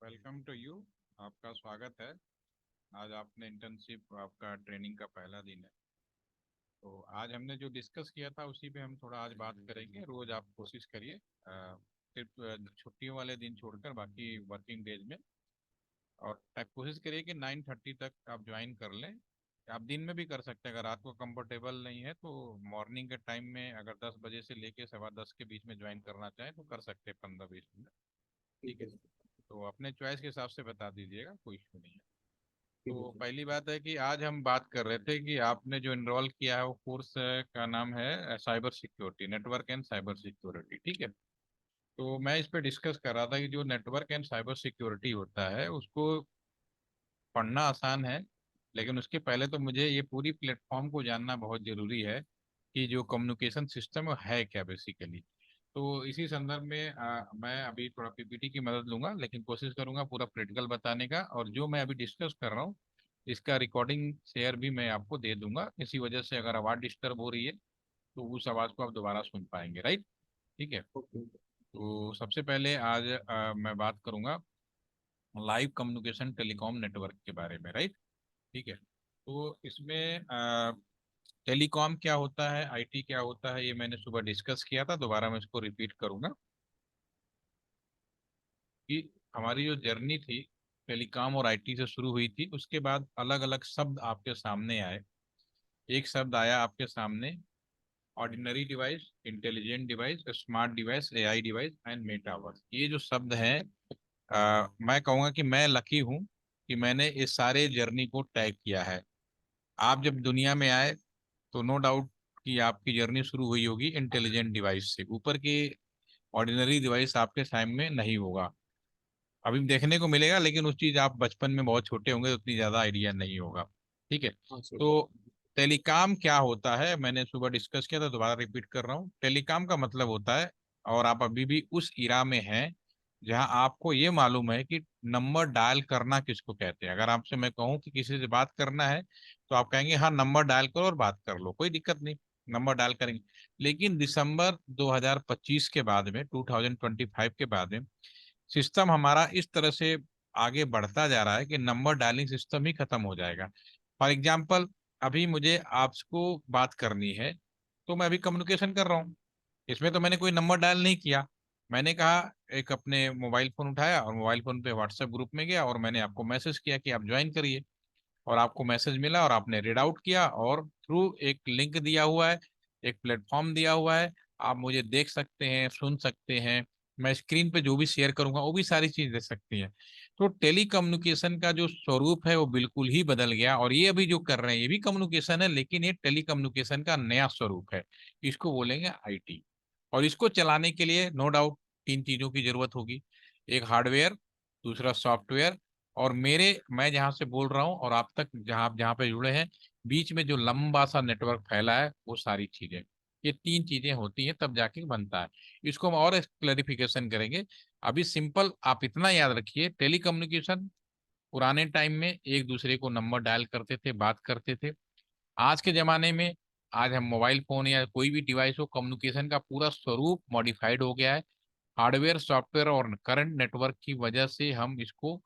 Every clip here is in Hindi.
Welcome to you. आपका स्वागत है। आज आपने इंटर्नशिप आपका ट्रेनिंग का पहला दिन है। तो आज हमने जो डिस्कस किया था उसी पे हम थोड़ा आज बात करेंगे। रोज आप कोशिश करिए, सिर्फ छुट्टियों वाले दिन छोड़कर बाकी वर्किंग डेज में, और कोशिश करिए कि 9:30 तक आप ज्वाइन कर लें। आप दिन में भी कर सकते हैं, अगर रात को कंफर्टेबल नहीं है तो मॉर्निंग के टाइम में अगर 10 बजे से लेके 10:15 के बीच में ज्वाइन करना चाहें तो कर सकते हैं, 15-20 मिनट। ठीक ठीक है। है। तो अपने चॉइस के हिसाब से बता दीजिएगा, कोई इशू नहीं है। ठीक है तो सर। पहली बात है कि आज हम बात कर रहे थे कि आपने जो इनरोल किया है वो कोर्स का नाम है cyber security, network and cyber security. ठीक है। तो मैं इस पे डिस्कस कर रहा था कि जो नेटवर्क एंड साइबर सिक्योरिटी होता है उसको पढ़ना आसान है, लेकिन उसके पहले तो मुझे ये पूरी प्लेटफॉर्म को जानना बहुत जरूरी है कि जो कम्युनिकेशन सिस्टम है क्या बेसिकली। तो इसी संदर्भ में मैं अभी थोड़ा पीपीटी की मदद लूंगा, लेकिन कोशिश करूंगा पूरा प्रैक्टिकल बताने का। और जो मैं अभी डिस्कस कर रहा हूँ इसका रिकॉर्डिंग शेयर भी मैं आपको दे दूंगा। इसी वजह से अगर आवाज़ डिस्टर्ब हो रही है तो उस आवाज़ को आप दोबारा सुन पाएंगे, राइट। ठीक है। ओके। तो सबसे पहले आज मैं बात करूंगा लाइव कम्युनिकेशन टेलीकॉम नेटवर्क के बारे में, राइट। ठीक है। तो इसमें टेलीकॉम क्या होता है, आईटी क्या होता है, ये मैंने सुबह डिस्कस किया था, दोबारा मैं इसको रिपीट करूंगा कि हमारी जो जर्नी थी टेलीकॉम और आईटी से शुरू हुई थी। उसके बाद अलग अलग शब्द आपके सामने आए। एक शब्द आया आपके सामने, ordinary device, intelligent device, smart device, AI device and metaverse. ये जो शब्द हैं, मैं कहूँगा कि मैं लकी हूँ कि मैंने इस सारे जर्नी को तय किया है। आप जब दुनिया में आए तो नो डाउट कि आपकी जर्नी शुरू हुई होगी इंटेलिजेंट डिवाइस से। ऊपर की ऑर्डिनरी डिवाइस आपके टाइम में नहीं होगा, अभी देखने को मिलेगा, लेकिन उस चीज आप बचपन में बहुत छोटे होंगे तो उतनी ज्यादा आइडिया नहीं होगा। ठीक है। हाँ सर। तो टेलीकॉम क्या होता है मैंने सुबह डिस्कस किया था, दोबारा रिपीट कर रहा हूँ। टेलीकॉम का मतलब होता है, और आप अभी भी उस इरा में हैं जहां आपको ये मालूम है कि नंबर डायल करना किसको कहते हैं। अगर आपसे मैं कहूँ कि किसी से बात करना है तो आप कहेंगे हाँ नंबर डायल करो और बात कर लो, कोई दिक्कत नहीं, नंबर डायल करेंगे। लेकिन दिसंबर 2025 के बाद में, 2025 के बाद में सिस्टम हमारा इस तरह से आगे बढ़ता जा रहा है कि नंबर डायलिंग सिस्टम ही खत्म हो जाएगा। फॉर एग्जाम्पल, अभी मुझे आपको बात करनी है तो मैं अभी कम्युनिकेशन कर रहा हूँ, इसमें तो मैंने कोई नंबर डायल नहीं किया। मैंने कहा, एक अपने मोबाइल फोन उठाया और मोबाइल फोन पे व्हाट्सएप ग्रुप में गया और मैंने आपको मैसेज किया कि आप ज्वाइन करिए। और आपको मैसेज मिला और आपने रीड आउट किया, और थ्रू एक लिंक दिया हुआ है, एक प्लेटफॉर्म दिया हुआ है, आप मुझे देख सकते हैं, सुन सकते हैं। मैं स्क्रीन पे जो भी शेयर करूंगा वो भी सारी चीज देख सकती हैं। तो टेली कम्युनिकेशन का जो स्वरूप है वो बिल्कुल ही बदल गया, और ये अभी जो कर रहे हैं ये भी कम्युनिकेशन है, लेकिन ये टेली कम्युनिकेशन का नया स्वरूप है। इसको बोलेंगे आईटी। और इसको चलाने के लिए नो डाउट तीन चीजों की जरूरत होगी। एक हार्डवेयर, दूसरा सॉफ्टवेयर, और मैं जहां से बोल रहा हूँ और आप तक जहां आप जहां पे जुड़े हैं, बीच में जो लंबा सा नेटवर्क फैला है, वो सारी चीजें, ये तीन चीजें होती हैं तब जाके बनता है। इसको हम और क्लैरिफिकेशन करेंगे। अभी सिंपल आप इतना याद रखिए, टेलीकम्युनिकेशन पुराने टाइम में एक दूसरे को नंबर डायल करते थे, बात करते थे। आज के जमाने में, आज हम मोबाइल फोन या कोई भी डिवाइस हो, कम्युनिकेशन का पूरा स्वरूप मॉडिफाइड हो गया है। हार्डवेयर, सॉफ्टवेयर और करंट नेटवर्क की वजह से हम इसको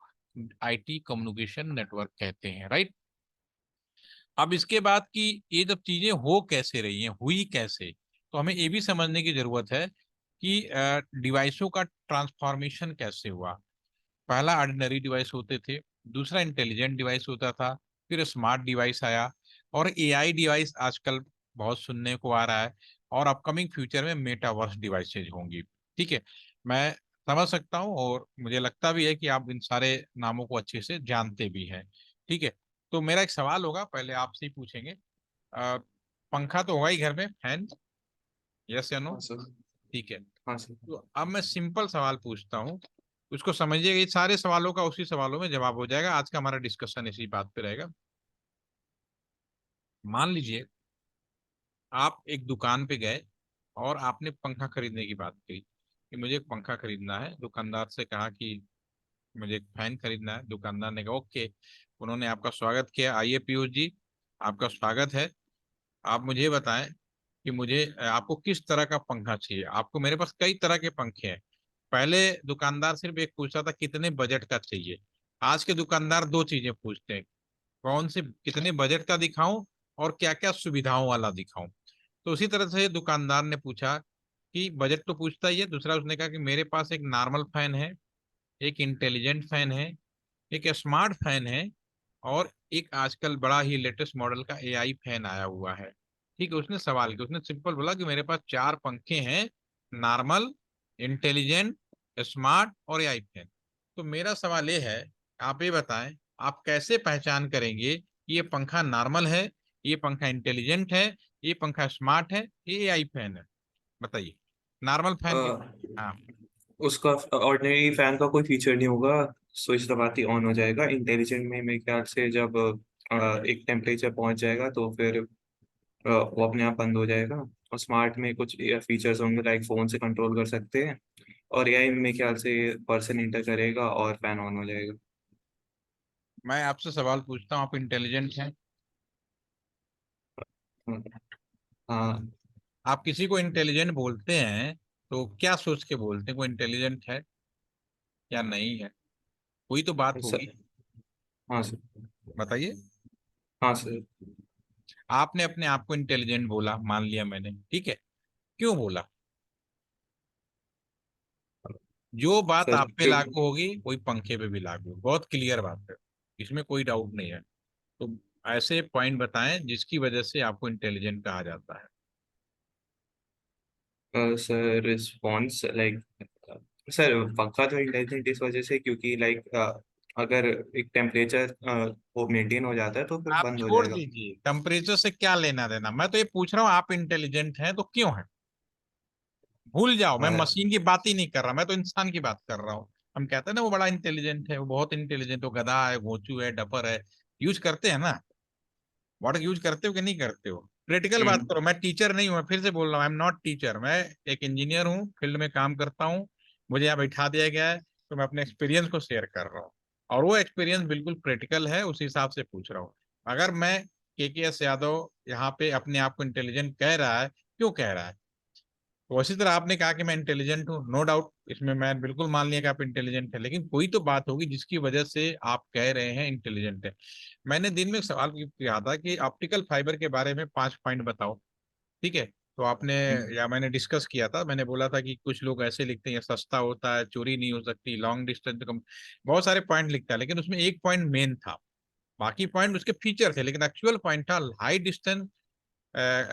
आईटी कम्युनिकेशन नेटवर्क कहते हैं, राइट। अब इसके बाद की ये जब चीजें हो कैसे रही हैं, हुई कैसे, तो हमें ये भी समझने की जरूरत है कि डिवाइसों का ट्रांसफॉर्मेशन कैसे हुआ। पहला ऑर्डिनरी डिवाइस होते थे, दूसरा इंटेलिजेंट डिवाइस होता था, फिर स्मार्ट डिवाइस आया, और एआई डिवाइस आजकल बहुत सुनने को आ रहा है। और अपकमिंग फ्यूचर में मेटावर्स डिवाइसेज होंगी। ठीक है। मैं समझ सकता हूँ और मुझे लगता भी है कि आप इन सारे नामों को अच्छे से जानते भी हैं। ठीक है। तो मेरा एक सवाल होगा, पहले आपसे ही पूछेंगे। अ, पंखा तो होगा ही घर में, फैन, यस या नो। हाँ सर। ठीक है। हाँ सर। तो अब मैं सिंपल सवाल पूछता हूँ, उसको समझिएगा। ये सारे सवालों का उसी सवालों में जवाब हो जाएगा। आज का हमारा डिस्कशन इसी बात पे रहेगा। मान लीजिए आप एक दुकान पे गए और आपने पंखा खरीदने की बात कही कि मुझे एक पंखा खरीदना है। दुकानदार से कहा कि मुझे एक फैन खरीदना है। दुकानदार ने कहा ओके। उन्होंने आपका स्वागत किया, आइए पीयूष जी, आपका स्वागत है। आप मुझे बताएं कि मुझे आपको किस तरह का पंखा चाहिए। आपको, मेरे पास कई तरह के पंखे हैं। पहले दुकानदार सिर्फ एक पूछता था कितने बजट का चाहिए। आज के दुकानदार दो चीजें पूछते हैं, कौन से कितने बजट का दिखाऊं और क्या क्या सुविधाओं वाला दिखाऊं। तो उसी तरह से दुकानदार ने पूछा कि बजट तो पूछता ही है, दूसरा उसने कहा कि मेरे पास एक नॉर्मल फैन है, एक इंटेलिजेंट फैन है, एक स्मार्ट फैन है, और एक आजकल बड़ा ही लेटेस्ट मॉडल का एआई फैन आया हुआ है। ठीक है, उसने सवाल किया, उसने सिंपल बोला कि मेरे पास चार पंखे हैं, नॉर्मल, इंटेलिजेंट, स्मार्ट और एआई फैन। तो मेरा सवाल ये है, आप ये बताएं, आप कैसे पहचान करेंगे कि ये पंखा नॉर्मल है, ये पंखा इंटेलिजेंट है, ये पंखा स्मार्ट है, ये एआई फैन है? बताइए। नॉर्मल फैन के। हाँ। उसका ऑर्डिनरी फैन का कोई फीचर नहीं होगा, स्विच दबाते ही ऑन हो जाएगा। इंटेलिजेंट में मेरे ख्याल से जब एक टेम्परेचर पहुंच जाएगा तो फिर वो अपने आप बंद हो जाएगा। और स्मार्ट में कुछ फीचर्स होंगे, लाइक फोन से कंट्रोल कर सकते हैं। और एआई में मेरे ख्याल से पर्सन इंटर करेगा और फैन ऑन हो जाएगा। मैं आपसे सवाल पूछता हूँ, आप इंटेलिजेंट हैं? हाँ। हाँ, आप किसी को इंटेलिजेंट बोलते हैं तो क्या सोच के बोलते हैं, कोई इंटेलिजेंट है या नहीं है? कोई तो बात होगी। सर। हाँ सर। बताइए। हाँ सर। आपने अपने आप को इंटेलिजेंट बोला, मान लिया मैंने, ठीक है, क्यों बोला? जो बात सर आप पे क्यों? लागू होगी वही पंखे पे भी लागू होगी, बहुत क्लियर बात है, इसमें कोई डाउट नहीं है। तो ऐसे पॉइंट बताएं जिसकी वजह से आपको इंटेलिजेंट कहा जाता है। सर रिस्पॉन्स लाइक, सर पंखा तो इंटेलिजेंट इस वजह से क्योंकि लाइक अगर एक टेम्परेचर वो मेंटेन हो जाता है तो फिर आप बंद हो छोड़ जाएगा। दीजिए टेम्परेचर से क्या लेना देना, मैं तो ये पूछ रहा हूँ आप इंटेलिजेंट हैं तो क्यों है। भूल जाओ, मैं अ, मशीन की बात ही नहीं कर रहा, मैं तो इंसान की बात कर रहा हूँ। हम कहते हैं ना वो बड़ा इंटेलिजेंट है, वो बहुत इंटेलिजेंट, वो गधा है, घोंचू है, डफर है। यूज करते हैं ना, वर्ड यूज करते हो कि नहीं करते हो? प्रैक्टिकल बात हम्म। करो, मैं टीचर नहीं हूँ, मैं फिर से बोल रहा हूँ, आई एम नॉट टीचर, मैं एक इंजीनियर हूँ, फील्ड में काम करता हूँ। मुझे यहाँ बैठा दिया गया है तो मैं अपने एक्सपीरियंस को शेयर कर रहा हूँ, और वो एक्सपीरियंस बिल्कुल प्रैक्टिकल है, उस हिसाब से पूछ रहा हूँ। अगर मैं के एस यादव यहाँ पे अपने आप को इंटेलिजेंट कह रहा है, क्यों कह रहा है? तो उसी तरह आपने कहा कि मैं इंटेलिजेंट हूँ, नो डाउट, इसमें मैं बिल्कुल मान लिया कि आप इंटेलिजेंट है, लेकिन कोई तो बात होगी जिसकी वजह से आप कह रहे हैं इंटेलिजेंट है। मैंने दिन में एक सवाल किया था कि ऑप्टिकल फाइबर के बारे में 5 पॉइंट बताओ, ठीक है? तो आपने, हम्म। या मैंने डिस्कस किया था, मैंने बोला था कि कुछ लोग ऐसे लिखते हैं ये सस्ता होता है, चोरी नहीं हो सकती, लॉन्ग डिस्टेंस कम, बहुत सारे पॉइंट लिखता है, लेकिन उसमें एक पॉइंट मेन था, बाकी पॉइंट उसके फीचर थे, लेकिन एक्चुअल पॉइंट था high distance,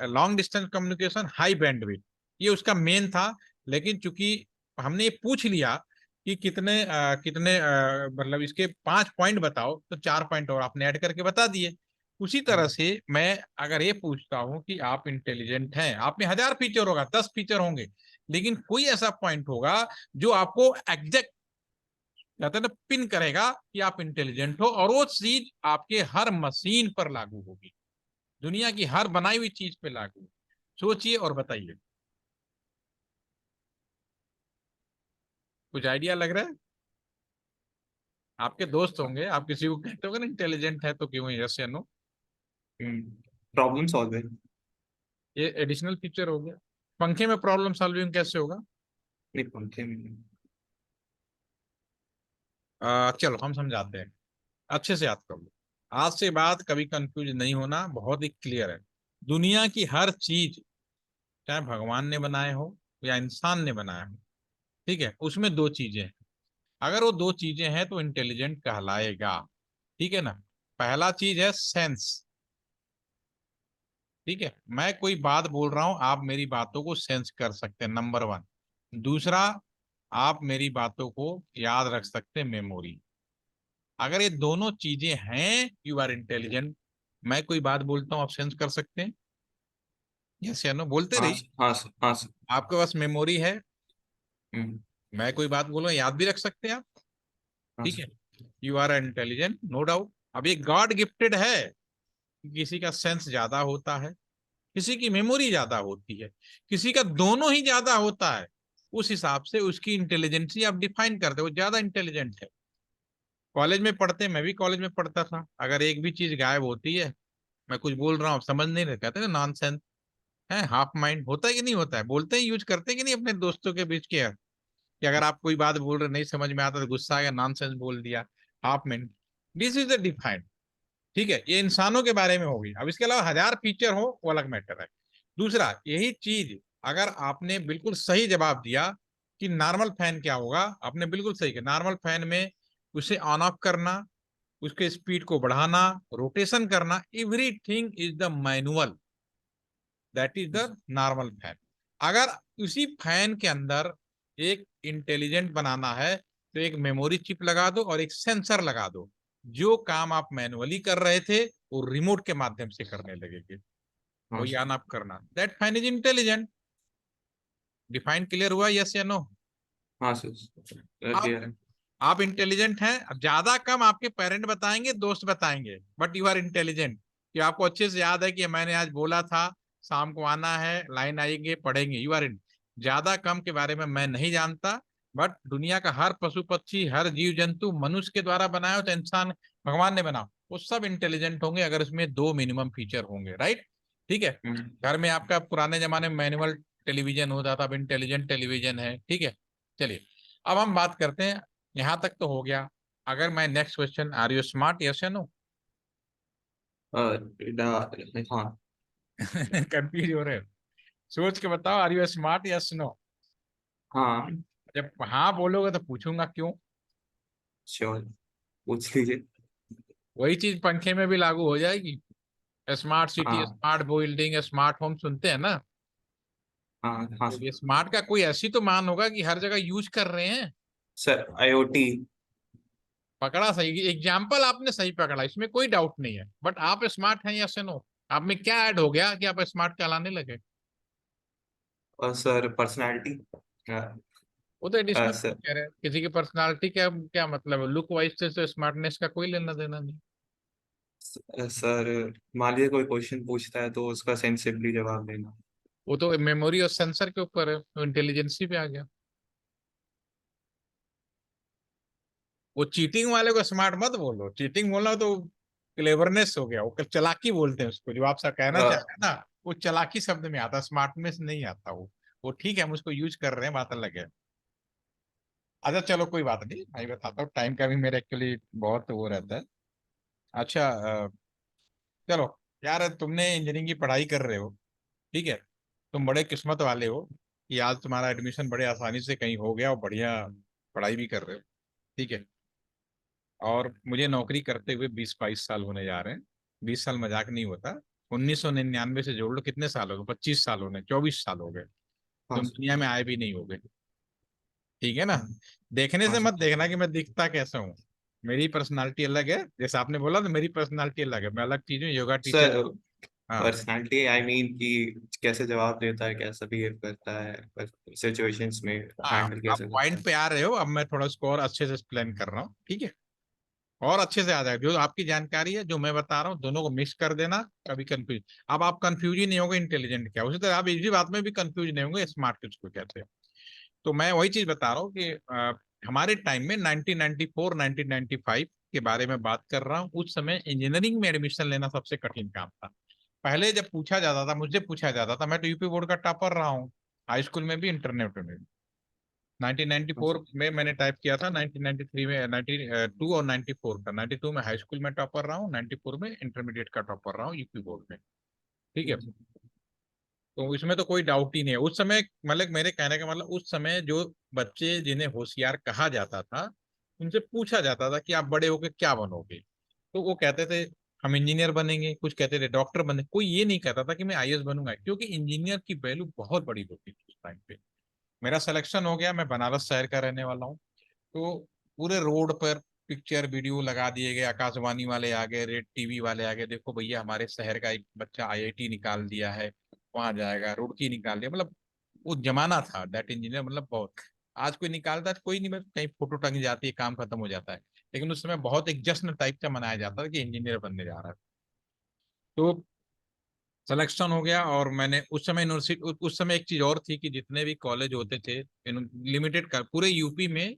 long distance communication, high bandwidth, ये उसका मेन था। लेकिन चूंकि हमने ये पूछ लिया कि कितने मतलब इसके 5 पॉइंट बताओ, तो 4 पॉइंट और आपने ऐड करके बता दिए। उसी तरह हम्म। से मैं अगर ये पूछता हूँ कि आप इंटेलिजेंट हैं, आप में 1000 फीचर होगा, 10 फीचर होंगे, लेकिन कोई ऐसा पॉइंट होगा जो आपको एग्जैक्ट, कहते हैं ना, पिन करेगा कि आप इंटेलिजेंट हो, और वो चीज आपके हर मशीन पर लागू होगी, दुनिया की हर बनाई हुई चीज पे लागू। सोचिए और बताइए। कुछ आइडिया लग रहा है? आपके दोस्त होंगे, आप किसी को कहते होंगे ना इंटेलिजेंट है तो क्यों, यस या नो? Problem solving. ये एडिशनल फीचर हो गया। पंखे में प्रॉब्लम सॉल्विंग कैसे होगा? नहीं, पंखे में नहीं। चलो हम समझाते हैं, अच्छे से याद कर लो। आज से बात कभी कंफ्यूज नहीं होना, बहुत ही क्लियर है। दुनिया की हर चीज, चाहे भगवान ने बनाए हो या इंसान ने बनाया हो, ठीक है, उसमें दो चीजें हैं, अगर वो दो चीजें हैं तो इंटेलिजेंट कहलाएगा, ठीक है ना? पहला चीज है सेंस, ठीक है, मैं कोई बात बोल रहा हूं, आप मेरी बातों को सेंस कर सकते हैं, नंबर वन। दूसरा, आप मेरी बातों को याद रख सकते हैं, मेमोरी। अगर ये दोनों चीजें हैं, यू आर इंटेलिजेंट। मैं कोई बात बोलता हूँ, आप सेंस कर सकते हैं, यस या नो, बोलते हाँ रहिए। सर, हाँ सर, हाँ सर। आपके पास मेमोरी है, हम्म। मैं कोई बात बोलूँ याद भी रख सकते हैं आप, हाँ ठीक है, sir. You are intelligent, no doubt. अब ये गॉड गिफ्टेड है, किसी का सेंस ज्यादा होता है, किसी की मेमोरी ज्यादा होती है, किसी का दोनों ही ज्यादा होता है, उस हिसाब से उसकी इंटेलिजेंसी आप डिफाइन करते हो, ज्यादा इंटेलिजेंट है। कॉलेज में पढ़ते, मैं भी कॉलेज में पढ़ता था, अगर एक भी चीज गायब होती है, मैं कुछ बोल रहा हूँ समझ नहीं रहे, कहते हैं नॉनसेंस है, हाफ माइंड, होता है कि नहीं होता है, बोलते हैं, यूज करते हैं कि नहीं अपने दोस्तों के बीच के? कि अगर आप कोई बात बोल रहे नहीं समझ में आता तो गुस्सा आ गया, नॉनसेंस बोल दिया, half minute. This is the defined. ठीक है, ये इंसानों के बारे में होगी। अब इसके अलावा हजार फीचर हो वो अलग मैटर है। दूसरा, यही चीज अगर आपने बिल्कुल सही जवाब दिया कि नॉर्मल फैन क्या होगा, आपने बिल्कुल सही किया। नॉर्मल फैन में उसे ऑन ऑफ करना, उसके स्पीड को बढ़ाना, रोटेशन करना, everything is the manual, that is the normal fan. अगर उसी फैन के अंदर एक इंटेलिजेंट बनाना है तो एक मेमोरी चिप लगा दो और एक सेंसर लगा दो। जो काम आप मैनुअली कर रहे थे वो रिमोट के माध्यम से करने लगेंगे। हाँ वही सर। ऑन ऑफ करना, that fan is intelligent. Define clear हुआ, यस या नो? हाँ सर, आप क्लियर है। आप इंटेलिजेंट हैं। अब ज्यादा कम आपके पेरेंट बताएंगे, दोस्त बताएंगे, बट यू आर इंटेलिजेंट। कि आपको अच्छे से याद है कि मैंने आज बोला था शाम को आना है, लाइन आएंगे, पढ़ेंगे। You are in. ज्यादा कम के बारे में मैं नहीं जानता, बट दुनिया का हर पशु पक्षी, हर जीव जंतु मनुष्य के द्वारा बनाया हो तो इंसान भगवान ने बना, वो सब इंटेलिजेंट होंगे अगर इसमें दो मिनिमम फीचर होंगे, राइट? ठीक है। घर में आपका पुराने जमाने में मैनुअल टेलीविजन होता था, अब इंटेलिजेंट टेलीविजन है। ठीक है, चलिए अब हम बात करते हैं। यहां तक तो हो गया। अगर मैं next question, are you smart, yes या नो? हाँ। कंफ्यूज हो रहे हो? सोच के बताओ, are you smart, yes no? हाँ। जब हाँ बोलोगे तो पूछूंगा क्यों। श्योर, पूछ लीजिए। वही चीज पंखे में भी लागू हो जाएगी। स्मार्ट सिटी, हाँ स्मार्ट बिल्डिंग, स्मार्ट होम सुनते हैं ना? हाँ हाँ तो सर। ये स्मार्ट का कोई ऐसी तो मान होगा कि हर जगह यूज कर रहे हैं। Sir IoT। पकड़ा सही, एग्जाम्पल आपने सही पकड़ा, इसमें कोई डाउट नहीं है। बट आप स्मार्ट हैं, यस या नो? आप में क्या ऐड हो गया कि आप स्मार्ट कहलाने लगे? और सर पर्सनालिटी। वो तो एडिशनल सर, फीचर है। किसी की पर्सनालिटी क्या क्या मतलब है? लुक वाइज से तो स्मार्टनेस का कोई लेना देना नहीं। सर मान लीजिए कोई क्वेश्चन पूछता है तो उसका सेंसिबली जवाब देना। वो तो मेमोरी और सेंसर के ऊपर है, तो इंटेलिजेंसी पे आ गया। वो चीटिंग वाले को स्मार्ट मत बोलो। चीटिंग बोलना तो क्लेवरनेस हो गया, वो चालाकी बोलते हैं उसको। जो आप सब कहना चाह रहे हैं ना, वो चालाकी शब्द में आता, स्मार्टनेस नहीं आता वो ठीक है, हम उसको यूज कर रहे हैं, बात अलग है। अच्छा चलो कोई बात नहीं, मैं बताता हूँ। टाइम का भी मेरे एक्चुअली बहुत वो रहता है। अच्छा चलो यार, तुमने इंजीनियरिंग की पढ़ाई कर रहे हो, ठीक है। तुम बड़े किस्मत वाले हो कि आज तुम्हारा एडमिशन बड़े आसानी से कहीं हो गया और बढ़िया पढ़ाई भी कर रहे हो, ठीक है। और मुझे नौकरी करते हुए 20-22 साल होने जा रहे हैं। 20 साल मजाक नहीं होता। 1999 से जोड़ लो, कितने साल हो गए? 25 साल होने, 24 साल हो गए। हाँ तुम सर। दुनिया में आए भी नहीं होगे, ठीक है ना? देखने हाँ से सर। मत देखना कि मैं दिखता कैसा हूँ। मेरी पर्सनालिटी अलग है, जैसे आपने बोला तो मेरी पर्सनालिटी अलग है, मैं अलग चीज हूँ, योगा टीचर। सर हाँ पर्सनालिटी आई मीन कि कैसे जवाब देता है, कैसा बिहेव करता है सिचुएशंस में, हाँ, हैंडल आप कैसे करता पॉइंट है। पे आ रहे हो। अब मैं थोड़ा उसको और अच्छे से एक्सप्लेन कर रहा हूँ, ठीक है। और अच्छे से आ जाएगा। जो आपकी जानकारी है, जो मैं बता रहा हूँ, दोनों को मिक्स कर देना। कभी कंफ्यूज, अब आप कंफ्यूज ही नहीं होगे इंटेलिजेंट क्या, उसी तरह आप इसी बात में भी कंफ्यूज नहीं होंगे स्मार्ट किसको कहते हैं। तो मैं वही चीज बता रहा हूँ कि हमारे टाइम में 1994 1995 के बारे में बात कर रहा हूँ। उस समय इंजीनियरिंग में एडमिशन लेना सबसे कठिन काम था। पहले जब पूछा जाता था, मुझे पूछा जाता था, मैं तो यूपी बोर्ड का टॉपर रहा हूँ, हाई स्कूल में भी, इंटरनेट में भी। हाँ 1994 में मैंने टाइप किया था, 1993 में, 92 और 94 का। 92 में हाई स्कूल में टॉपर रहा हूँ, 94 में इंटरमीडिएट का टॉपर रहा हूँ यूपी बोर्ड में, ठीक है। तो इसमें तो कोई डाउट ही नहीं है। उस समय मतलब मेरे कहने का मतलब, उस समय जो बच्चे जिन्हें होशियार कहा जाता था, उनसे पूछा जाता था कि आप बड़े होकर क्या बनोगे, तो वो कहते थे हम इंजीनियर बनेंगे, कुछ कहते थे डॉक्टर बने। कोई ये नहीं कहता था कि मैं आईएएस बनूंगा, क्योंकि इंजीनियर की वैल्यू बहुत बड़ी होती थी उस टाइम पे। मेरा सिलेक्शन हो गया, मैं बनारस शहर का रहने वाला हूँ। तो पूरे रोड पर पिक्चर वीडियो लगा दिए गए, आकाशवाणी वाले आ गए, रेड टीवी वाले आ गए, देखो भैया हमारे शहर का एक बच्चा आईआईटी निकाल दिया है, वहां जाएगा, रुड़की निकाल दिया। मतलब वो जमाना था दैट इंजीनियर, मतलब बहुत। आज कोई निकालता है तो कोई नहीं, बस कहीं फोटो टंग जाती है, काम खत्म हो जाता है। लेकिन उस समय बहुत एक जश्न टाइप का मनाया जाता था कि इंजीनियर बनने जा रहा है। तो सिलेक्शन हो गया, और मैंने उस समय यूनिवर्सिटी, उस समय एक चीज और थी कि जितने भी कॉलेज होते थे, लिमिटेड कर पूरे यूपी में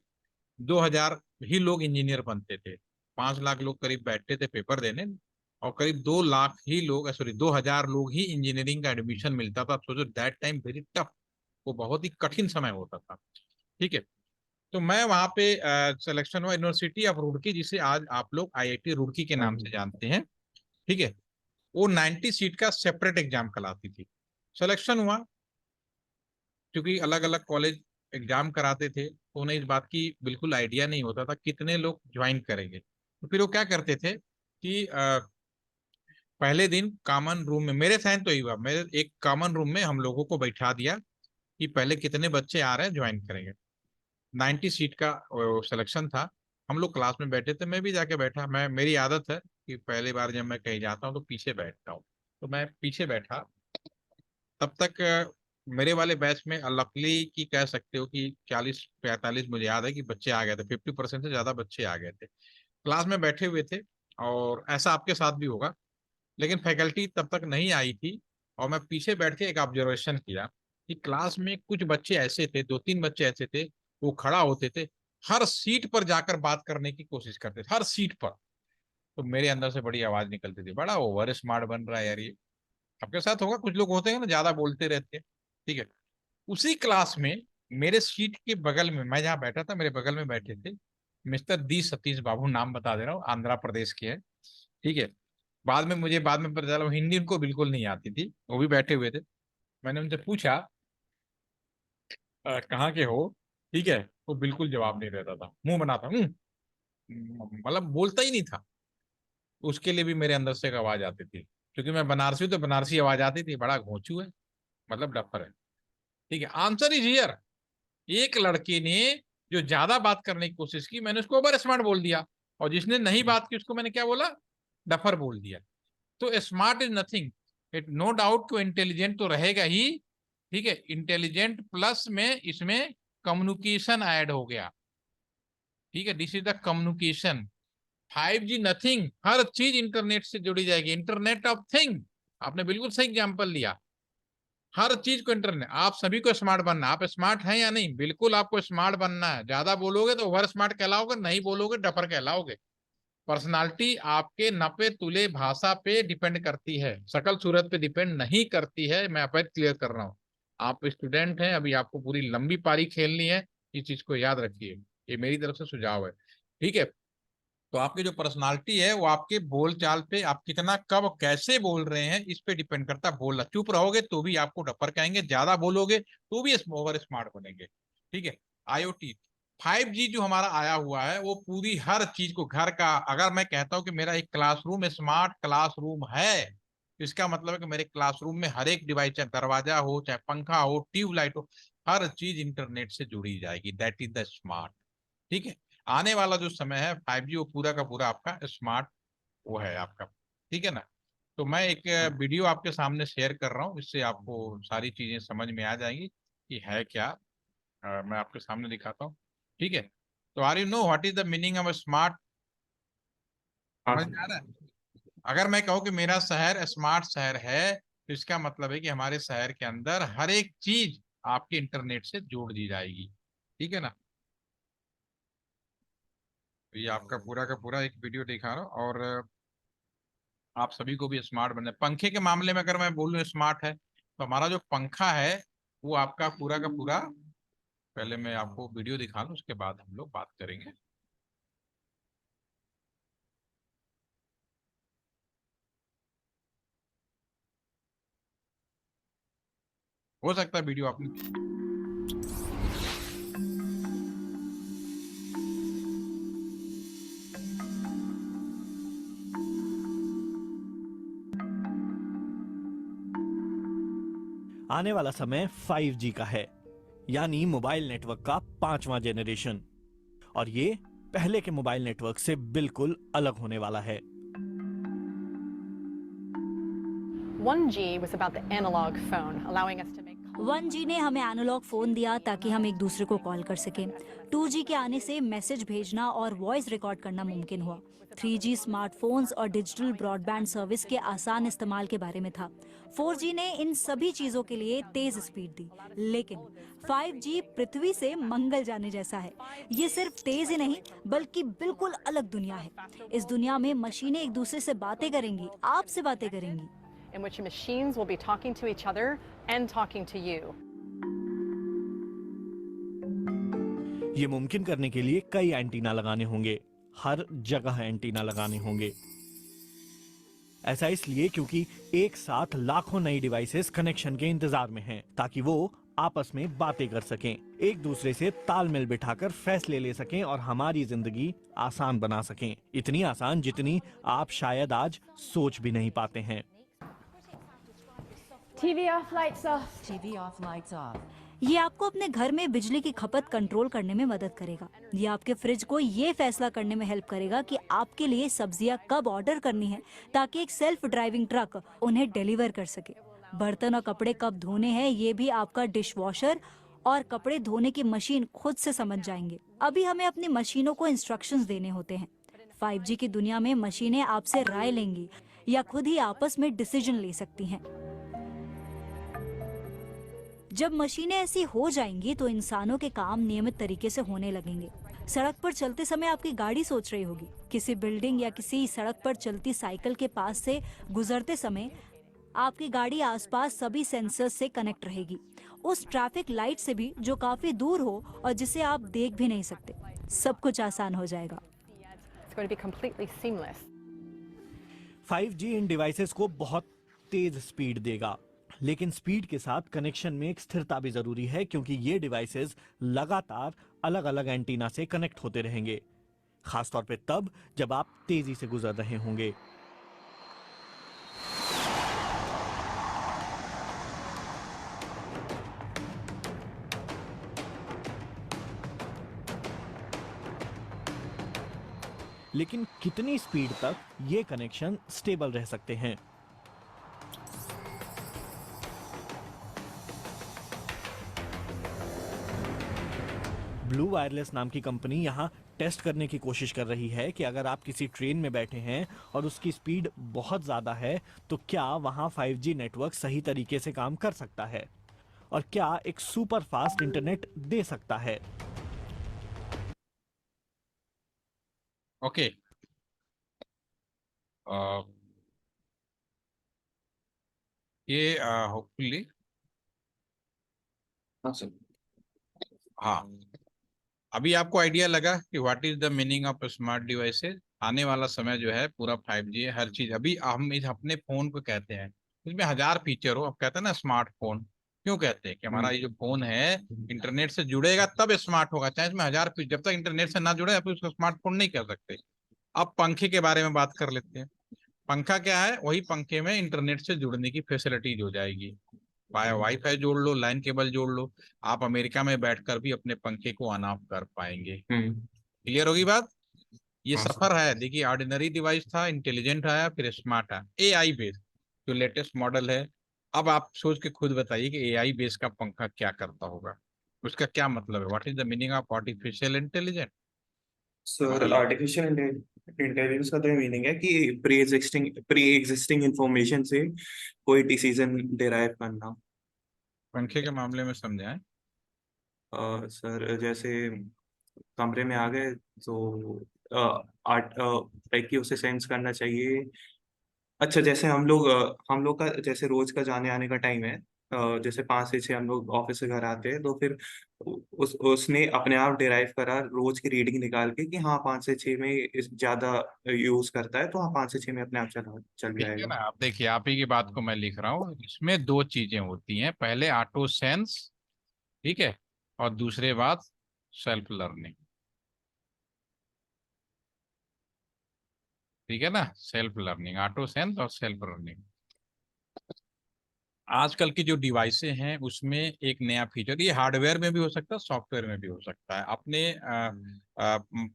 2000 ही लोग इंजीनियर बनते थे। 5 लाख लोग करीब बैठते थे पेपर देने, और करीब 2 लाख ही लोग, सॉरी 2000 लोग ही इंजीनियरिंग का एडमिशन मिलता था। सोचो दैट टाइम वेरी टफ, वो बहुत ही कठिन समय होता था, ठीक है। तो मैं वहां पे सिलेक्शन हुआ यूनिवर्सिटी ऑफ रुड़की, जिसे आज आप लोग आईआईटी रुड़की के नाम से जानते हैं। ठीक है। वो 90 सीट का सेपरेट एग्जाम कराती थी। सिलेक्शन हुआ, क्योंकि अलग अलग कॉलेज एग्जाम कराते थे तो उन्हें इस बात की बिल्कुल आइडिया नहीं होता था कितने लोग ज्वाइन करेंगे। तो फिर वो क्या करते थे कि पहले दिन कॉमन रूम में, मेरे साथ तो ही हुआ, मेरे एक कॉमन रूम में हम लोगों को बैठा दिया कि पहले कितने बच्चे आ रहे हैं ज्वाइन करेंगे। 90 सीट का सिलेक्शन था। हम लोग क्लास में बैठे थे, मैं भी जाके बैठा। मैं, मेरी आदत है कि पहली बार जब मैं कहीं जाता हूँ तो पीछे बैठता हूँ। तो मैं पीछे बैठा। तब तक मेरे वाले बैच में लकली की कह सकते हो कि 40-45 मुझे याद है कि बच्चे आ गए थे, 50% से ज्यादा बच्चे आ गए थे, क्लास में बैठे हुए थे। और ऐसा आपके साथ भी होगा। लेकिन फैकल्टी तब तक नहीं आई थी। और मैं पीछे बैठ के एक ऑब्जर्वेशन किया कि क्लास में कुछ बच्चे ऐसे थे, 2-3 बच्चे ऐसे थे, वो खड़ा होते थे, हर सीट पर जाकर बात करने की कोशिश करते थे, हर सीट पर। तो मेरे अंदर से बड़ी आवाज निकलती थी, बड़ा ओवर स्मार्ट बन रहा है यार ये। आपके साथ होगा, कुछ लोग होते हैं ना ज्यादा बोलते रहते हैं। ठीक है। उसी क्लास में मेरे सीट के बगल में, मैं जहाँ बैठा था, मेरे बगल में बैठे थे मिस्टर दी सतीश बाबू, नाम बता दे रहा हूँ, आंध्र प्रदेश के हैं। ठीक है। बाद में पता चला हिंदी उनको बिल्कुल नहीं आती थी, वो भी बैठे हुए थे। मैंने उनसे पूछा कहाँ के हो? ठीक है। वो बिल्कुल जवाब नहीं देता था, मुंह बनाता मतलब बोलता ही नहीं था। उसके लिए भी मेरे अंदर से एक आवाज आती थी, क्योंकि मैं बनारसी हूं तो बनारसी आवाज आती थी, बड़ा घोंचू है, मतलब डफर है। ठीक है, आंसर इज हियर। एक लड़के ने जो ज्यादा बात करने की कोशिश की, मैंने उसको ओवर स्मार्ट बोल दिया। और जिसने नहीं बात की उसको मैंने क्या बोला? डफर बोल दिया। तो smart is nothing, it no doubt को इंटेलिजेंट तो रहेगा ही। ठीक है, इंटेलिजेंट प्लस में इसमें कम्युनिकेशन ऐड हो गया। ठीक है, this is the communication. 5G nothing, हर चीज इंटरनेट से जुड़ी जाएगी, इंटरनेट ऑफ थिंग। आपने बिल्कुल सही एग्जाम्पल लिया। हर चीज को इंटरनेट, आप सभी को स्मार्ट बनना। आप स्मार्ट हैं या नहीं? बिल्कुल आपको स्मार्ट बनना है। ज्यादा बोलोगे तो ओवर स्मार्ट कहलाओगे, नहीं बोलोगे डफर कहलाओगे। पर्सनालिटी आपके नपे तुले भाषा पे डिपेंड करती है, शकल सूरत पे डिपेंड नहीं करती है। मैं अपेट क्लियर कर रहा हूँ। आप स्टूडेंट हैं, अभी आपको पूरी लंबी पारी खेलनी है। इस चीज को याद रखिए, ये मेरी तरफ से सुझाव है। ठीक है। तो आपकी जो पर्सनालिटी है वो आपके बोल चाल पे, आप कितना कब कैसे बोल रहे हैं इस पे डिपेंड करता है। बोलना, चुप रहोगे तो भी आपको डफर कहेंगे, ज्यादा बोलोगे तो भी ओवर स्मार्ट बनेंगे। ठीक है। आईओटी 5G जो हमारा आया हुआ है, वो पूरी हर चीज को, घर का, अगर मैं कहता हूं कि मेरा एक क्लासरूम स्मार्ट क्लासरूम है, तो इसका मतलब है कि मेरे क्लासरूम में हर एक डिवाइस, चाहे दरवाजा हो, चाहे पंखा हो, ट्यूबलाइट हो, हर चीज इंटरनेट से जुड़ी जाएगी। That is the smart. ठीक है। आने वाला जो समय है 5G, वो पूरा का पूरा आपका स्मार्ट वो है आपका। ठीक है ना? तो मैं एक वीडियो आपके सामने शेयर कर रहा हूँ, इससे आपको सारी चीजें समझ में आ जाएंगी कि है क्या। मैं आपके सामने दिखाता हूँ। ठीक है। तो are you know what is the meaning of smart? हाँ समझ में आ रहा है? अगर मैं कहूँ कि मेरा शहर स्मार्ट शहर है, तो इसका मतलब है कि हमारे शहर के अंदर हर एक चीज आपके इंटरनेट से जोड़ दी जाएगी। ठीक है ना? तो ये आपका पूरा का पूरा एक वीडियो दिखा रहा हूँ। और आप सभी को भी स्मार्ट बनना है। पंखे के मामले में अगर मैं बोलूँ स्मार्ट है, तो हमारा जो पंखा है वो आपका पूरा का पूरा, पहले मैं आपको वीडियो दिखा लूँ उसके बाद हम लोग बात करेंगे। हो सकता है वीडियो आपने, आने वाला समय 5G का है, यानी मोबाइल नेटवर्क का 5वां जेनरेशन। और ये पहले के मोबाइल नेटवर्क से बिल्कुल अलग होने वाला है। 1G was about the analog phone, allowing us to make 1G ने हमें एनालॉग फोन दिया ताकि हम एक दूसरे को कॉल कर सकें। 2G के आने से मैसेज भेजना और वॉइस रिकॉर्ड करना मुमकिन हुआ। 3G स्मार्टफोन्स और डिजिटल ब्रॉडबैंड सर्विस के आसान इस्तेमाल के बारे में था। 4G ने इन सभी चीजों के लिए तेज स्पीड दी। लेकिन 5G पृथ्वी से मंगल जाने जैसा है। ये सिर्फ तेज ही नहीं, बल्कि बिल्कुल अलग दुनिया है। इस दुनिया में मशीनें एक दूसरे से बातें करेंगी, आपसे बातें करेंगी। in which machines will be talking to each other and talking to you. ये मुमकिन करने के लिए कई एंटीना लगाने होंगे, हर जगह एंटीना लगाने होंगे। ऐसा इसलिए क्योंकि एक साथ लाखों नई डिवाइसेस कनेक्शन के इंतजार में हैं, ताकि वो आपस में बातें कर सकें, एक दूसरे से तालमेल बिठाकर फैसले ले सकें और हमारी जिंदगी आसान बना सकें। इतनी आसान जितनी आप शायद आज सोच भी नहीं पाते हैं। TV off, lights off. TV off, lights off. ये आपको अपने घर में बिजली की खपत कंट्रोल करने में मदद करेगा। ये आपके फ्रिज को ये फैसला करने में हेल्प करेगा कि आपके लिए सब्जियां कब ऑर्डर करनी है, ताकि एक सेल्फ ड्राइविंग ट्रक उन्हें डिलीवर कर सके। बर्तन और कपड़े कब धोने हैं ये भी आपका डिश वॉशर और कपड़े धोने की मशीन खुद से समझ जाएंगे। अभी हमें अपनी मशीनों को इंस्ट्रक्शंस देने होते हैं। 5G की दुनिया में मशीनें आपसे राय लेंगी या खुद ही आपस में डिसीजन ले सकती हैं। जब मशीनें ऐसी हो जाएंगी तो इंसानों के काम नियमित तरीके से होने लगेंगे। सड़क पर चलते समय आपकी गाड़ी सोच रही होगी, किसी बिल्डिंग या किसी सड़क पर चलती साइकिल के पास से गुजरते समय आपकी गाड़ी आसपास सभी सेंसर्स से कनेक्ट रहेगी, उस ट्रैफिक लाइट से भी जो काफी दूर हो और जिसे आप देख भी नहीं सकते। सब कुछ आसान हो जाएगा। It's going to be completely seamless. 5G in devices को बहुत तेज स्पीड देगा, लेकिन स्पीड के साथ कनेक्शन में एक स्थिरता भी जरूरी है, क्योंकि ये डिवाइसेस लगातार अलग अलग एंटीना से कनेक्ट होते रहेंगे, खासतौर पे तब जब आप तेजी से गुजर रहे होंगे। लेकिन कितनी स्पीड तक ये कनेक्शन स्टेबल रह सकते हैं? ब्लू वायरलेस नाम की कंपनी यहाँ टेस्ट करने की कोशिश कर रही है कि अगर आप किसी ट्रेन में बैठे हैं और उसकी स्पीड बहुत ज़्यादा है तो क्या वहाँ 5G नेटवर्क सही तरीके से काम कर सकता है और क्या एक सुपर फास्ट इंटरनेट दे सकता है। ओके, ये होपफुली हाँ सर। हाँ, अभी आपको आइडिया लगा कि what is the meaning of smart devices. आने वाला समय जो है पूरा 5G है, हर चीज। अभी हम इस अपने फोन को कहते हैं, इसमें हजार फीचर हो। अब कहते हैं ना स्मार्टफोन, क्यों कहते हैं कि हमारा ये जो फोन है इंटरनेट से जुड़ेगा तब स्मार्ट होगा, चाहे इसमें हजार फीचर, जब तक इंटरनेट से ना जुड़े आप उसको स्मार्टफोन नहीं कह सकते। अब पंखे के बारे में बात कर लेते हैं। पंखा क्या है? वही पंखे में इंटरनेट से जुड़ने की फैसिलिटीज हो जाएगी। वाईफाई जोड़ लो, लाइन केबल जोड़ लो, आप अमेरिका में बैठकर भी अपने पंखे को ऑन ऑफ कर पाएंगे। क्लियर होगी बात? ये हाँ, सफर है। देखिए, ऑर्डिनरी डिवाइस था, इंटेलिजेंट आया, फिर स्मार्ट आया, एआई बेस्ड जो लेटेस्ट मॉडल है। अब आप सोच के खुद बताइए कि एआई बेस्ड का पंखा क्या करता होगा, उसका क्या मतलब है? What is the meaning of artificial intelligence? Sir artificial intelligence का तो ये मीनिंग है कि प्री एग्जिस्टिंग इंफॉर्मेशन से कोई डिसीजन डिराइव करना। पंखे के मामले में समझाएं। सर जैसे कमरे में आ गए तो आर्ट लाइक कि उसे सेंस करना चाहिए। अच्छा, जैसे हम लोग का जैसे रोज का जाने आने का टाइम है, जैसे 5 से 6 हम लोग ऑफिस से घर आते हैं, तो फिर उसने अपने आप डिराइव करा रोज की रीडिंग निकाल के कि हाँ 5 से 6 में ज्यादा यूज करता है, तो हाँ 5 से 6 में अपने आप चल ठीक है जाएगा। ना। आप देखिए, आप ही की बात को मैं लिख रहा हूँ। इसमें दो चीजें होती हैं, पहले ऑटो सेंस, ठीक है, और दूसरे बात सेल्फ लर्निंग। ठीक है ना, सेल्फ लर्निंग, ऑटो सेंस और सेल्फ लर्निंग। आजकल की जो डिवाइसें हैं उसमें एक नया फीचर, ये हार्डवेयर में भी हो सकता है, सॉफ्टवेयर में भी हो सकता है। अपने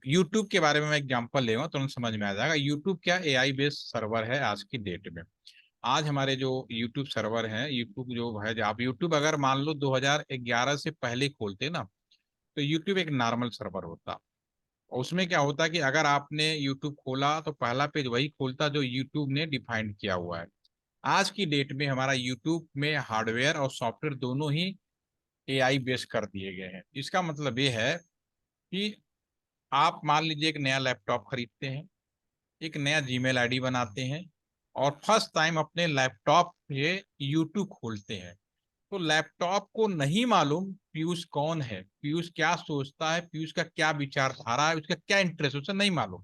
यूट्यूब के बारे में मैं एग्जांपल ले रहा हूँ, तुरंत समझ में आ जाएगा। यूट्यूब क्या एआई बेस्ड सर्वर है आज की डेट में। आज हमारे जो यूट्यूब सर्वर हैं, यूट्यूब जो है, आप यूट्यूब अगर मान लो 2011 से पहले खोलते ना, तो यूट्यूब एक नॉर्मल सर्वर होता। और उसमें क्या होता है कि अगर आपने यूट्यूब खोला तो पहला पेज वही खोलता जो यूट्यूब ने डिफाइंड किया हुआ है। आज की डेट में हमारा यूट्यूब में हार्डवेयर और सॉफ्टवेयर दोनों ही एआई बेस कर दिए गए हैं। इसका मतलब ये है कि आप मान लीजिए एक नया लैपटॉप खरीदते हैं, एक नया जीमेल आईडी बनाते हैं और फर्स्ट टाइम अपने लैपटॉप पे यूट्यूब खोलते हैं, तो लैपटॉप को नहीं मालूम पीयूष कौन है, पीयूष क्या सोचता है, पीयूष का क्या विचारधारा है, उसका क्या इंटरेस्ट, उसे नहीं मालूम।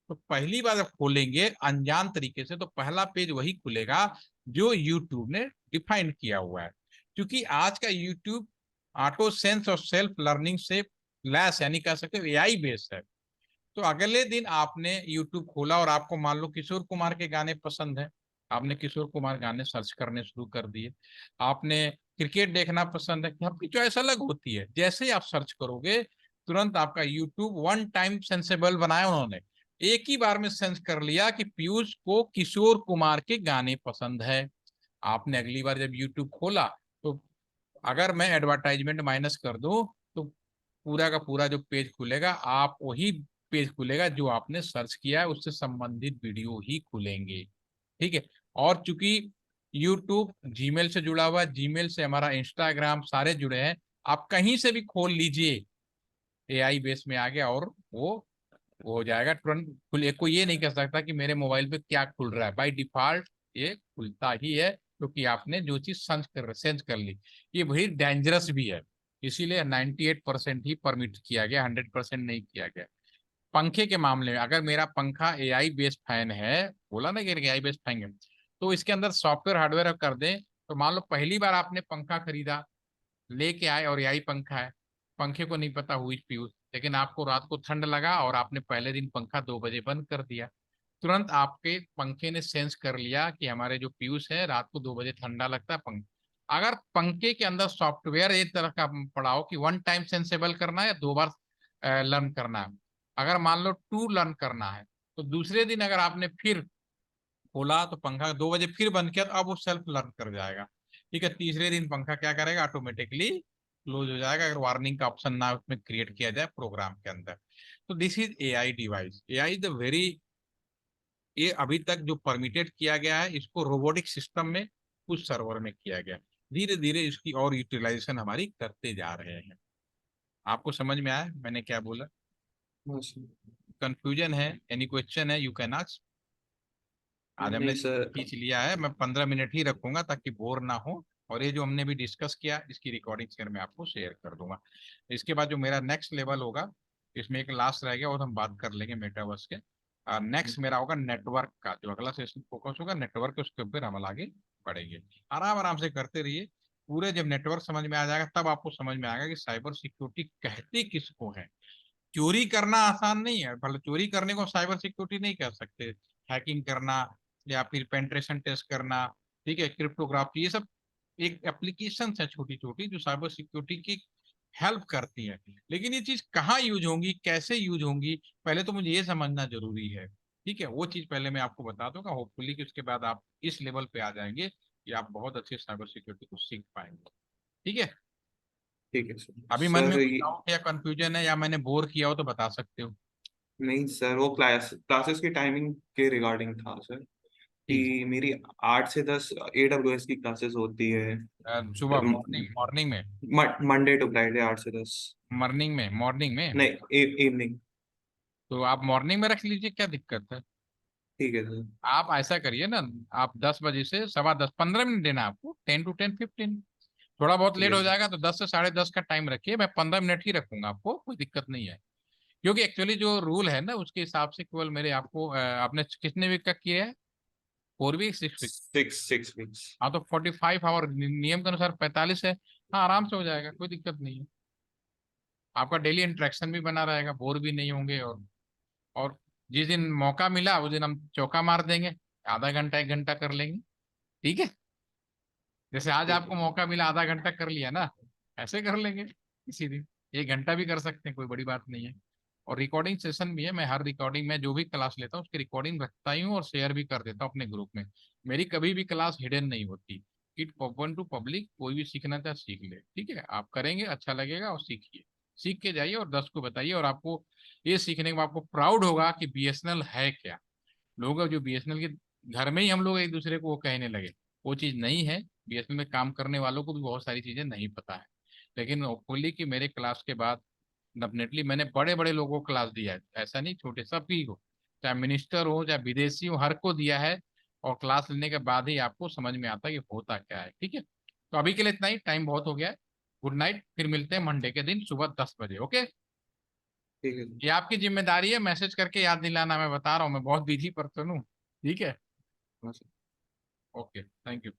तो पहली बार जब खोलेंगे अनजान तरीके से, तो पहला पेज वही खुलेगा जो यूट्यूब ने डिफाइन किया हुआ है। क्योंकि आज का यूट्यूब ऑटो सेंस और सेल्फ लर्निंग से लैस, यानी कह सकते हो एआई बेस्ड है। तो अगले दिन आपने यूट्यूब खोला और आपको मान लो किशोर कुमार के गाने पसंद है, आपने किशोर कुमार गाने सर्च करने शुरू कर दिए। आपने क्रिकेट देखना पसंद है, आपकी चॉइस अलग होती है। जैसे ही आप सर्च करोगे, तुरंत आपका यूट्यूब वन टाइम सेंसेबल बनाया उन्होंने, एक ही बार में सेंस कर लिया कि पीयूष को किशोर कुमार के गाने पसंद है। आपने अगली बार जब यूट्यूब खोला, तो अगर मैं एडवर्टाइजमेंट माइनस कर दूं, तो पूरा का पूरा जो पेज खुलेगा, आप वही पेज खुलेगा जो आपने सर्च किया है, उससे संबंधित वीडियो ही खुलेंगे। ठीक है। और चूंकि यूट्यूब जीमेल से जुड़ा हुआ है, जीमेल से हमारा इंस्टाग्राम सारे जुड़े हैं, आप कहीं से भी खोल लीजिए, एआई बेस में आ गया और वो हो जाएगा तुरंत खुल। कोई ये नहीं कह सकता कि मेरे मोबाइल पे क्या खुल रहा है, बाय डिफॉल्ट ये खुलता ही है, क्योंकि आपने जो चीज सेंस कर ली। ये वही डेंजरस भी है, इसीलिए 98% ही परमिट किया गया, 100% नहीं किया गया। पंखे के मामले में, अगर मेरा पंखा एआई बेस्ड फैन है, बोला ना कि एआई बेस्ड फैन है, तो इसके अंदर सॉफ्टवेयर हार्डवेयर कर दें, तो मान लो पहली बार आपने पंखा खरीदा, लेके आए और यही पंखा है, पंखे को नहीं पता हुई पीयूष, लेकिन आपको रात को ठंड लगा और आपने पहले दिन पंखा 2 बजे बंद कर दिया। तुरंत आपके पंखे ने सेंस कर लिया कि हमारे जो पीयूष है रात को 2 बजे ठंडा लगता है पंखा। अगर पंखे के अंदर सॉफ्टवेयर एक तरह का पड़ाओ कि वन टाइम सेंसेबल करना है या 2 बार लर्न करना है, अगर मान लो टू लर्न करना है, तो दूसरे दिन अगर आपने फिर खोला तो पंखा 2 बजे फिर बंद किया, तो अब वो सेल्फ लर्न कर जाएगा। ठीक है। तीसरे दिन पंखा क्या करेगा, ऑटोमेटिकली क्लोज हो जाएगा, अगर वार्निंग का ऑप्शन ना उसमें क्रिएट किया जाए प्रोग्राम के अंदर। तो this is AI device. AI the very, ये अभी तक जो परमिटेड किया गया है, इसको रोबोटिक सिस्टम में कुछ सर्वर में किया गया। धीरे धीरे इसकी और यूटिलाइजेशन हमारी करते जा रहे हैं। आपको समझ में आया मैंने क्या बोला? बस। कंफ्यूजन है, एनी क्वेश्चन है, यू कैन आस्क। आज हमने नहीं सर। खींच लिया है, मैं 15 मिनट ही रखूंगा ताकि बोर ना हो। और ये जो हमने भी डिस्कस किया, इसकी रिकॉर्डिंग शेयर मैं आपको शेयर कर दूंगा। इसके बाद जो मेरा नेक्स्ट लेवल होगा, इसमें एक लास्ट रह गया और हम बात कर लेंगे मेटावर्स के। नेक्स्ट मेरा होगा नेटवर्क का, जो अगला सेशन फोकस होगा नेटवर्क के, उसके ऊपर हम आगे बढ़ेंगे। आराम आराम से करते रहिए। पूरे जब नेटवर्क समझ में आ जाएगा, तब आपको समझ में आएगा कि साइबर सिक्योरिटी कहती किसको है। चोरी करना आसान नहीं है, भले चोरी करने को साइबर सिक्योरिटी नहीं कह सकते। हैकिंग करना या फिर पेंट्रेशन टेस्ट करना, ठीक है, क्रिप्टोग्राफी, ये सब एक एप्लीकेशन है छोटी छोटी जो साइबर सिक्योरिटी की हेल्प करती है। लेकिन ये चीज कहाँ यूज होंगी, कैसे यूज होंगी, पहले तो मुझे ये समझना जरूरी है। ठीक है, वो चीज पहले मैं आपको बता दूंगा, होपफुली कि उसके बाद आप इस लेवल पे आ जाएंगे कि आप बहुत अच्छे साइबर सिक्योरिटी को सीख पाएंगे। ठीक है। ठीक है सर। अभी मन में सर कोई डाउट या कंफ्यूजन है, या मैंने बोर किया हो तो बता सकते हो। नहीं सर, वो क्लासेस की टाइमिंग के रिगार्डिंग था सर, ठीक। कि मेरी 8 से 10 AWS की क्लासेस होती है। सुबह मॉर्निंग मॉर्निंग में? मंडे टू फ्राइडे 8 से 10। मॉर्निंग में नहीं, इवनिंग। तो आप मॉर्निंग में रख लीजिए, क्या दिक्कत है। ठीक है सर। आप ऐसा करिए ना, आप 10 बजे से 10:15, 15 मिनट देना आपको, 10 to 10, 15। थोड़ा बहुत ठीक लेट है हो सर। जाएगा तो 10 से 10:30 का टाइम रखिए, मैं 15 मिनट ही रखूंगा, आपको कोई दिक्कत नहीं है। क्योंकि एक्चुअली जो रूल है ना, उसके हिसाब से केवल मेरे आपको आपने कितने वीक का किया है, 4 वीक, 6 वीक? 6 वीक्स। हाँ, तो 45 आवर नियम के अनुसार 45 है। हाँ, आराम से हो जाएगा, कोई दिक्कत नहीं है। आपका डेली इंटरेक्शन भी बना रहेगा, बोर भी नहीं होंगे। और जिस दिन मौका मिला उस दिन हम चौका मार देंगे, आधा घंटा 1 घंटा कर लेंगे। ठीक है। जैसे आज ठीक आपको है। मौका मिला, आधा घंटा कर लिया ना, ऐसे कर लेंगे किसी दिन। 1 घंटा भी कर सकते हैं, कोई बड़ी बात नहीं है। और रिकॉर्डिंग सेशन भी है, मैं हर रिकॉर्डिंग में जो भी क्लास लेता हूँ उसकी रिकॉर्डिंग रखता ही हूँ और शेयर भी कर देता हूँ अपने ग्रुप में। मेरी कभी भी क्लास हिडन नहीं होती। इट ओपन टू पब्लिक, कोई भी सीखना चाहे सीख ले। ठीक है, आप करेंगे अच्छा लगेगा और सीखिए, सीख के जाइए और 10 को बताइए। और आपको ये सीखने के बाद आपको प्राउड होगा कि बीएसएनएल है क्या। लोग जो बीएसएनएल के घर में ही हम लोग एक दूसरे को वो कहने लगे, वो चीज़ नहीं है। बीएसएनएल में काम करने वालों को भी बहुत सारी चीज़ें नहीं पता है। लेकिन होपफुली कि मेरे क्लास के बाद डेफिनेटली मैंने बड़े बड़े लोगों को क्लास दिया है, ऐसा नहीं, छोटे सभी को, चाहे मिनिस्टर हो चाहे विदेशी हो, हर को दिया है। और क्लास लेने के बाद ही आपको समझ में आता है कि होता क्या है। ठीक है। तो अभी के लिए इतना ही, टाइम बहुत हो गया है। गुड नाइट, फिर मिलते हैं मंडे के दिन सुबह 10 बजे। ओके, ठीक है सर। ये आपकी जिम्मेदारी है, मैसेज करके याद दिलाना। मैं बता रहा हूँ, मैं बहुत बिजी पर्सन हूँ। ठीक है, हाँ सर। Okay, thank you.